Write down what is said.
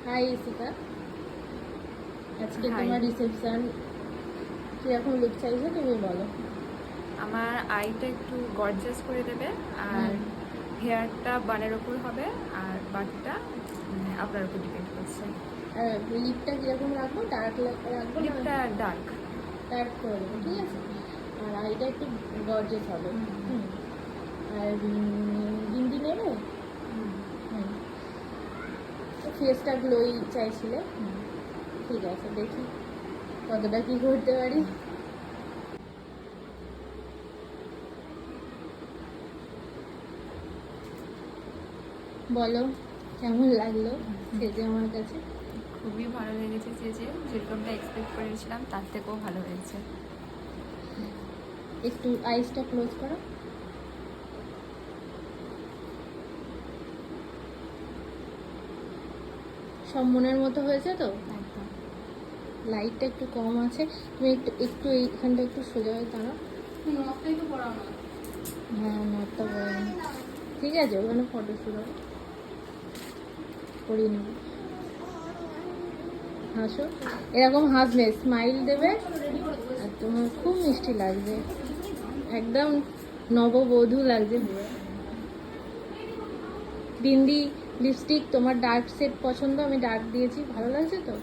High ইসিকা, আজকে Hi. তোমার reception কিরকম লুক চাইছো তুমি বলো। আমার আইটা একটু গর্জাস করে দেবে আর হেয়ারটা বানের ওপর হবে আর বাকিটা আপনার উপর ডিপেন্ড করছে। আর লিপটা কিরকম রাখবো, ডার্ক রাখবো না লিপটা ডার্ক। ডার্ক করে দেবো, ঠিক আছে। আর আইটা একটু গর্জেস হবে। হুম। আর বিন্দি নেবে। হুম। ফেসটা গ্লোই চাইছিলে। ঠিক আছে, দেখি কতটা কি করতে পারি। বলো কেমন লাগলো সেজে আমার কাছে? খুবই ভালো লেগেছে যে যেরকমটা এক্সপেক্ট করেছিলাম তার থেকেও ভালো হয়েছে। একটু আইসটা ক্লোজ করো। সব মনের মতো হয়েছে তো? একদম। লাইটটা একটু কম আছে, তুমি একটু একটু এইখানটা একটু সোজা হয়ে দাঁড়াও। নখটাই তো পড়াও না। হ্যাঁ, নটটা বড় না। ঠিক আছে, ওখানে ফটো শুরু করিয়ে নেব। হাসো, এরকম হাসবে, স্মাইল দেবে আর তোমার খুব মিষ্টি লাগবে, একদম নববধূ লাগছে। বিন্দি লিপস্টিক তোমার ডার্ক শেড পছন্দ, আমি ডার্ক দিয়েছি, ভালো লাগছে তো?